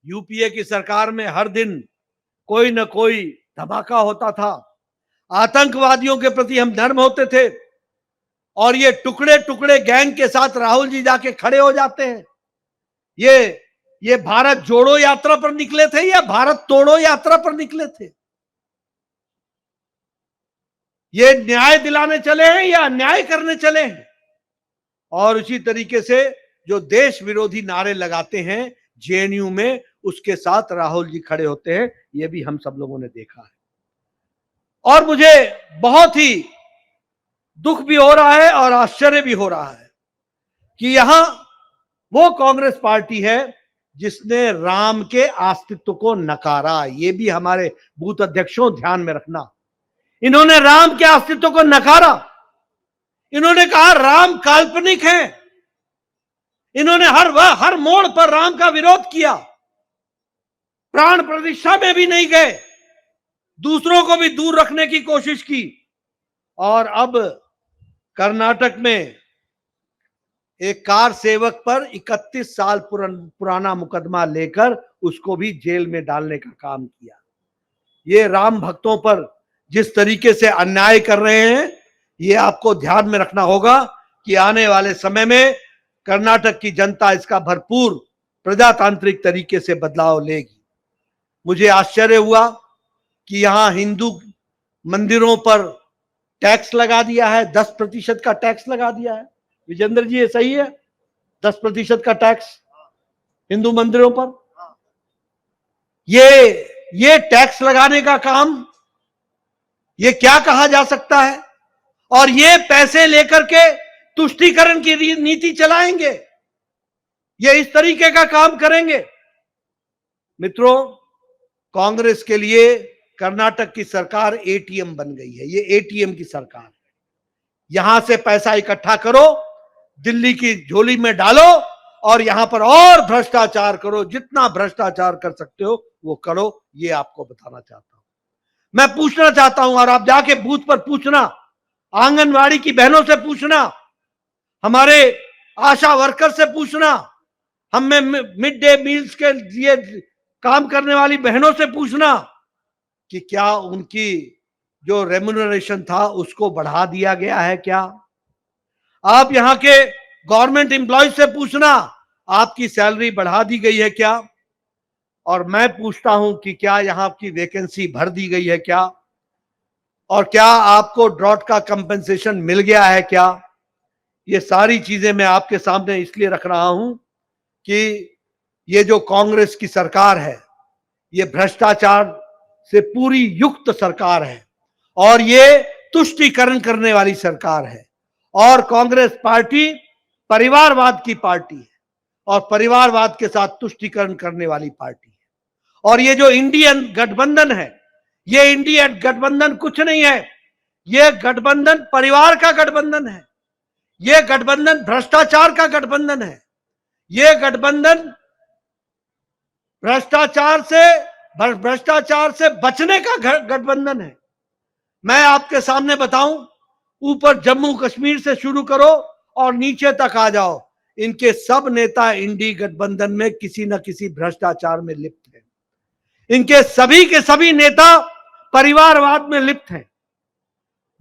UPA की सरकार में हर दिन कोई न कोई धमाका होता था। आतंकवादियों के प्रति हम नर्म होते थे और ये टुकड़े टुकड़े गैंग के साथ राहुल जी जाके खड़े हो जाते हैं। ये भारत जोड़ो यात्रा पर निकले थे या भारत तोड़ो यात्रा पर निकले थे? ये न्याय दिलाने चले हैं या अन्याय करने चले हैं? और उसी तरीके से जो देश विरोधी नारे लगाते हैं जेएनयू में, उसके साथ राहुल जी खड़े होते हैं। ये भी हम सब लोगों ने देखा है और मुझे बहुत ही दुख भी हो रहा है और आश्चर्य भी हो रहा है कि यहां वो कांग्रेस पार्टी है जिसने राम के अस्तित्व को नकारा। ये भी हमारे बूथ अध्यक्षों ध्यान में रखना, इन्होंने राम के अस्तित्व को नकारा। इन्होंने कहा राम काल्पनिक है। इन्होंने हर मोड़ पर राम का विरोध किया, प्राण प्रतिष्ठा में भी नहीं गए, दूसरों को भी दूर रखने की कोशिश की। और अब कर्नाटक में एक कार सेवक पर 31 साल पुराना मुकदमा लेकर उसको भी जेल में डालने का काम किया। ये राम भक्तों पर जिस तरीके से अन्याय कर रहे हैं, ये आपको ध्यान में रखना होगा कि आने वाले समय में कर्नाटक की जनता इसका भरपूर प्रजातांत्रिक तरीके से बदलाव लेगी। मुझे आश्चर्य हुआ कि यहां हिंदू मंदिरों पर टैक्स लगा दिया है, 10% का टैक्स लगा दिया है। विजेंद्र जी, ये सही है? 10% का टैक्स हिंदू मंदिरों पर। ये टैक्स लगाने का काम, ये क्या कहा जा सकता है? और ये पैसे लेकर के तुष्टीकरण की नीति चलाएंगे, ये इस तरीके का काम करेंगे। मित्रों, कांग्रेस के लिए कर्नाटक की सरकार एटीएम बन गई है। ये एटीएम की सरकार है। यहां से पैसा इकट्ठा करो, दिल्ली की झोली में डालो और यहां पर और भ्रष्टाचार करो। जितना भ्रष्टाचार कर सकते हो वो करो। ये आपको बताना चाहता हूं। मैं पूछना चाहता हूं, और आप जाके बूथ पर पूछना, आंगनवाड़ी की बहनों से पूछना, हमारे आशा वर्कर से पूछना, हमें मिड डे मील्स के लिए काम करने वाली बहनों से पूछना कि क्या उनकी जो रेम्युनरेशन था उसको बढ़ा दिया गया है क्या? आप यहां के गवर्नमेंट एम्प्लॉय से पूछना, आपकी सैलरी बढ़ा दी गई है क्या? और मैं पूछता हूं कि क्या यहां की वैकेंसी भर दी गई है क्या? और क्या आपको ड्रॉट का कंपनसेशन मिल गया है क्या? ये सारी चीजें मैं आपके सामने इसलिए रख रहा हूं कि ये जो कांग्रेस की सरकार है, ये भ्रष्टाचार से पूरी युक्त सरकार है और ये तुष्टीकरण करने वाली सरकार है। और कांग्रेस पार्टी परिवारवाद की पार्टी है और परिवारवाद के साथ तुष्टीकरण करने वाली पार्टी है। और ये जो इंडियन गठबंधन है, ये इंडियन गठबंधन कुछ नहीं है। ये गठबंधन परिवार का गठबंधन है। ये गठबंधन भ्रष्टाचार का गठबंधन है। ये गठबंधन भ्रष्टाचार से बचने का गठबंधन है। मैं आपके सामने बताऊं, ऊपर जम्मू कश्मीर से शुरू करो और नीचे तक आ जाओ, इनके सब नेता इंडी गठबंधन में किसी न किसी भ्रष्टाचार में लिप्त हैं। इनके सभी के सभी नेता परिवारवाद में लिप्त हैं।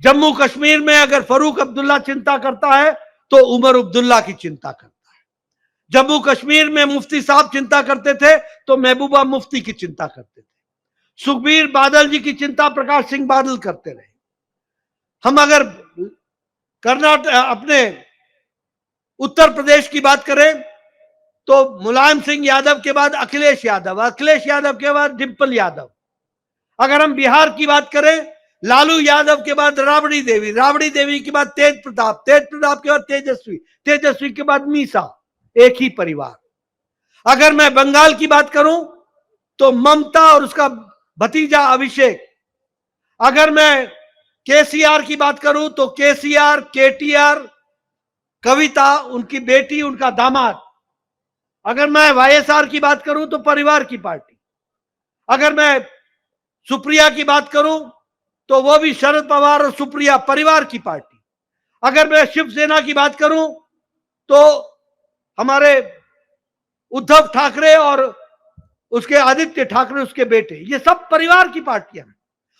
जम्मू कश्मीर में अगर फारूक अब्दुल्ला चिंता करता है तो उमर अब्दुल्ला की चिंता करता है। जम्मू कश्मीर में मुफ्ती साहब चिंता करते थे तो महबूबा मुफ्ती की चिंता करते थे। सुखबीर बादल जी की चिंता प्रकाश सिंह बादल करते रहे। हम अगर कर्नाटक अपने उत्तर प्रदेश की बात करें तो मुलायम सिंह यादव के बाद अखिलेश यादव, अखिलेश यादव के बाद डिंपल यादव। अगर हम बिहार की बात करें, लालू यादव के बाद राबड़ी देवी, राबड़ी देवी के बाद तेज प्रताप, तेज प्रताप के बाद तेजस्वी, तेजस्वी के बाद मीसा। एक ही परिवार। अगर मैं बंगाल की बात करूं तो ममता और उसका भतीजा अभिषेक। अगर मैं केसीआर की बात करूं तो केसीआर, केटीआर, कविता, उनकी बेटी, उनका दामाद। अगर मैं वाईएसआर की बात करूं तो परिवार की पार्टी। अगर मैं सुप्रिया की बात करूं तो वो भी शरद पवार और सुप्रिया परिवार की पार्टी। अगर मैं शिवसेना की बात करूं तो हमारे उद्धव ठाकरे और उसके आदित्य ठाकरे, उसके बेटे, ये सब परिवार की पार्टियां हैं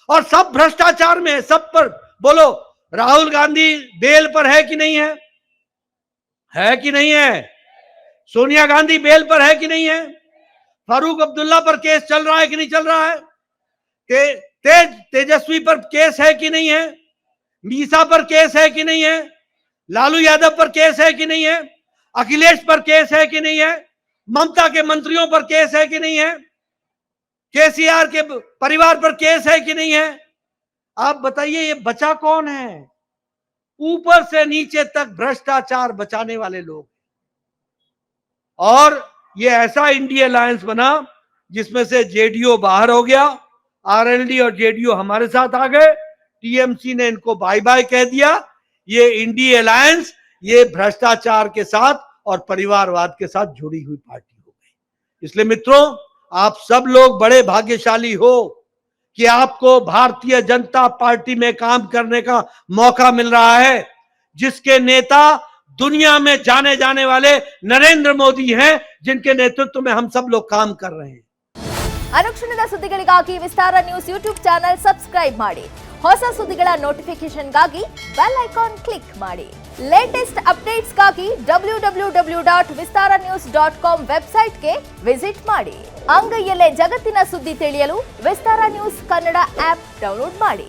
और सब भ्रष्टाचार में है। सब पर बोलो, राहुल गांधी बेल पर है कि नहीं है? है कि नहीं है? सोनिया गांधी बेल पर है कि नहीं है? फारूक अब्दुल्ला पर केस चल रहा है कि नहीं चल रहा है? तेजस्वी पर केस है कि नहीं है? मीसा पर केस है कि नहीं है? लालू यादव पर केस है कि नहीं है? अखिलेश पर केस है कि नहीं है? ममता के मंत्रियों पर केस है कि नहीं है? केसीआर के परिवार पर केस है कि नहीं है? आप बताइए, ये बचा कौन है? ऊपर से नीचे तक भ्रष्टाचार बचाने वाले लोग। और ये ऐसा इंडिया अलायंस बना जिसमें से जेडीयू बाहर हो गया, आरएलडी और जेडीयू हमारे साथ आ गए, टीएमसी ने इनको बाय बाय कह दिया। ये इंडिया अलायंस ये भ्रष्टाचार के साथ और परिवारवाद के साथ जुड़ी हुई पार्टी हो गई। इसलिए मित्रों, आप सब लोग बड़े भाग्यशाली हो कि आपको भारतीय जनता पार्टी में काम करने का मौका मिल रहा है, जिसके नेता दुनिया में जाने जाने वाले नरेंद्र मोदी हैं, जिनके नेतृत्व में हम सब लोग काम कर रहे हैं। ಅನುಕ್ಷಣದ ಸುದ್ದಿಗಳಿಗಾಗಿ ವಿಸ್ತಾರ ನ್ಯೂಸ್ ಯೂಟ್ಯೂಬ್ ಚಾನೆಲ್ ಸಬ್ಸ್ಕ್ರೈಬ್ ಮಾಡಿ. ಹೊಸ ಸುದ್ದಿಗಳ ನೋಟಿಫಿಕೇಶನ್ಗಾಗಿ ಬೆಲ್ ಐಕಾನ್ ಕ್ಲಿಕ್ ಮಾಡಿ. ಲೇಟೆಸ್ಟ್ ಅಪ್ಡೇಟ್ಸ್ಗಾಗಿ www.vistaranews.com ವೆಬ್ಸೈಟ್ಗೆ ವಿಸಿಟ್ ಮಾಡಿ. ಅಂಗೈಯಲ್ಲೇ ಜಗತ್ತಿನ ಸುದ್ದಿ ತಿಳಿಯಲು ವಿಸ್ತಾರ ನ್ಯೂಸ್ ಕನ್ನಡ ಆಪ್ ಡೌನ್ಲೋಡ್ ಮಾಡಿ.